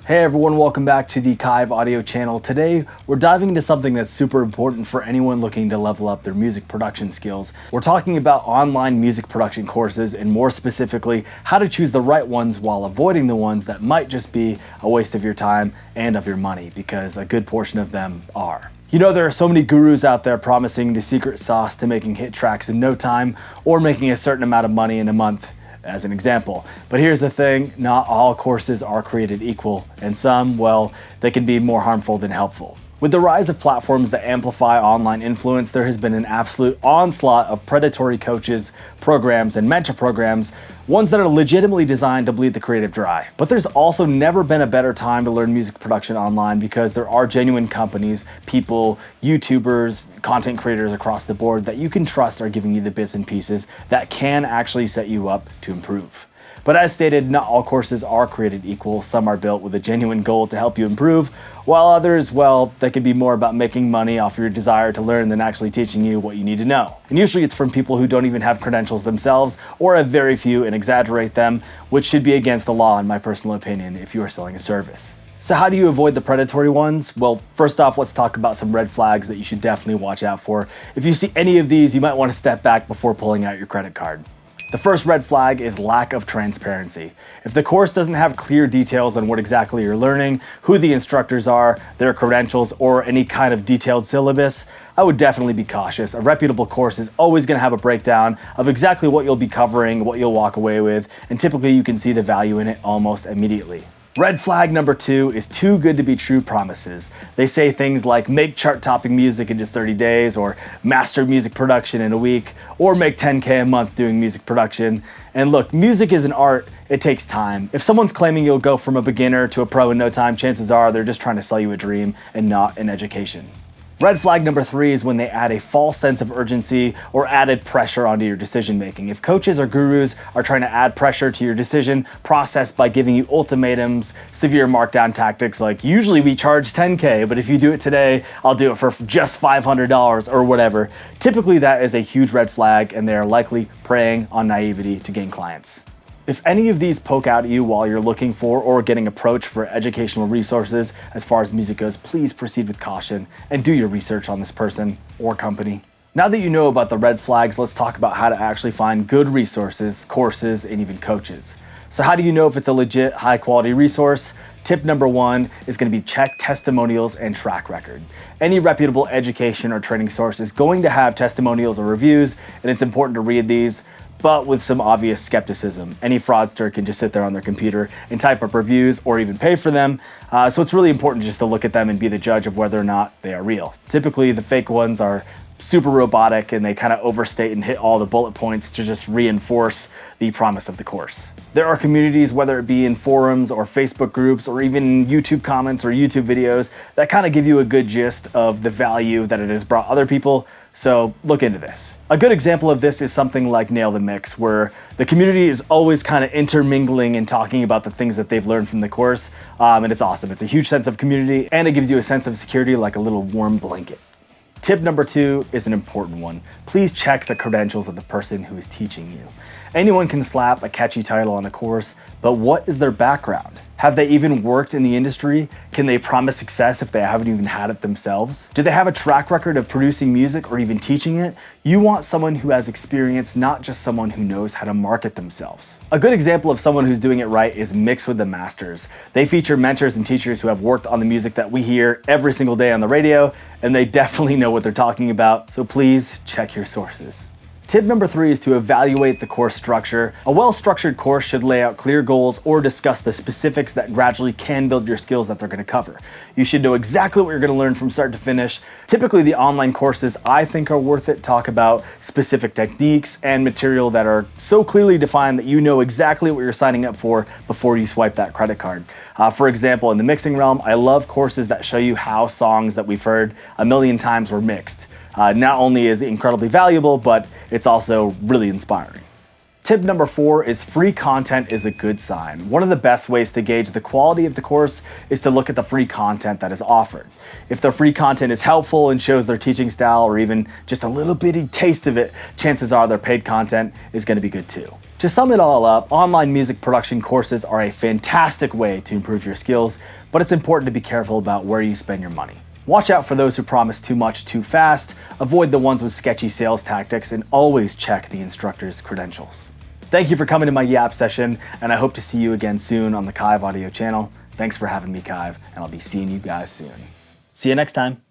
Hey everyone, welcome back to the Kiive audio channel. Today, we're diving into something that's super important for anyone looking to level up their music production skills. We're talking about online music production courses, and more specifically, how to choose the right ones while avoiding the ones that might just be a waste of your time and of your money, because a good portion of them are. You know, there are so many gurus out there promising the secret sauce to making hit tracks in no time or making a certain amount of money in a month, as an example. But here's the thing, not all courses are created equal, and some, well, they can be more harmful than helpful. With the rise of platforms that amplify online influence, there has been an absolute onslaught of predatory coaches, programs, and mentor programs, ones that are legitimately designed to bleed the creative dry. But there's also never been a better time to learn music production online, because there are genuine companies, people, YouTubers, content creators across the board that you can trust are giving you the bits and pieces that can actually set you up to improve. But as stated, not all courses are created equal. Some are built with a genuine goal to help you improve, while others, well, they can be more about making money off your desire to learn than actually teaching you what you need to know. And usually it's from people who don't even have credentials themselves, or have very few and exaggerate them, which should be against the law in my personal opinion if you are selling a service. So how do you avoid the predatory ones? Well, first off, let's talk about some red flags that you should definitely watch out for. If you see any of these, you might want to step back before pulling out your credit card. The first red flag is lack of transparency. If the course doesn't have clear details on what exactly you're learning, who the instructors are, their credentials, or any kind of detailed syllabus, I would definitely be cautious. A reputable course is always going to have a breakdown of exactly what you'll be covering, what you'll walk away with, and typically you can see the value in it almost immediately. Red flag number 2 is too good to be true promises. They say things like make chart-topping music in just 30 days, or master music production in a week, or make 10K a month doing music production. And look, music is an art, it takes time. If someone's claiming you'll go from a beginner to a pro in no time, chances are they're just trying to sell you a dream and not an education. Red flag number 3 is when they add a false sense of urgency or added pressure onto your decision making. If coaches or gurus are trying to add pressure to your decision process by giving you ultimatums, severe markdown tactics like usually we charge 10K, but if you do it today, I'll do it for just $500 or whatever, typically that is a huge red flag, and they are likely preying on naivety to gain clients. If any of these poke out at you while you're looking for or getting approached for educational resources as far as music goes, please proceed with caution and do your research on this person or company. Now that you know about the red flags, let's talk about how to actually find good resources, courses, and even coaches. So how do you know if it's a legit, high quality resource? Tip number 1 is going to be check testimonials and track record. Any reputable education or training source is going to have testimonials or reviews, and it's important to read these, but with some obvious skepticism. Any fraudster can just sit there on their computer and type up reviews or even pay for them. So it's really important just to look at them and be the judge of whether or not they are real. Typically, the fake ones are super robotic, and they kind of overstate and hit all the bullet points to just reinforce the promise of the course. There are communities, whether it be in forums or Facebook groups or even YouTube comments or YouTube videos, that kind of give you a good gist of the value that it has brought other people, so look into this. A good example of this is something like Nail the Mix, where the community is always kind of intermingling and talking about the things that they've learned from the course, and it's awesome. It's a huge sense of community, and it gives you a sense of security like a little warm blanket. Tip number 2 is an important one. Please check the credentials of the person who is teaching you. Anyone can slap a catchy title on a course, but what is their background? Have they even worked in the industry? Can they promise success if they haven't even had it themselves? Do they have a track record of producing music or even teaching it? You want someone who has experience, not just someone who knows how to market themselves. A good example of someone who's doing it right is Mix with the Masters. They feature mentors and teachers who have worked on the music that we hear every single day on the radio, and they definitely know what they're talking about, so please check your sources. Tip number 3 is to evaluate the course structure. A well-structured course should lay out clear goals or discuss the specifics that gradually can build your skills that they're going to cover. You should know exactly what you're going to learn from start to finish. Typically, the online courses I think are worth it talk about specific techniques and material that are so clearly defined that you know exactly what you're signing up for before you swipe that credit card. For example, in the mixing realm, I love courses that show you how songs that we've heard a million times were mixed. Not only is it incredibly valuable, but it's also really inspiring. Tip number 4 is free content is a good sign. One of the best ways to gauge the quality of the course is to look at the free content that is offered. If the free content is helpful and shows their teaching style or even just a little bitty taste of it, chances are their paid content is going to be good too. To sum it all up, online music production courses are a fantastic way to improve your skills, but it's important to be careful about where you spend your money. Watch out for those who promise too much too fast, avoid the ones with sketchy sales tactics, and always check the instructor's credentials. Thank you for coming to my Yap session, and I hope to see you again soon on the Kiive audio channel. Thanks for having me, Kiive, and I'll be seeing you guys soon. See you next time.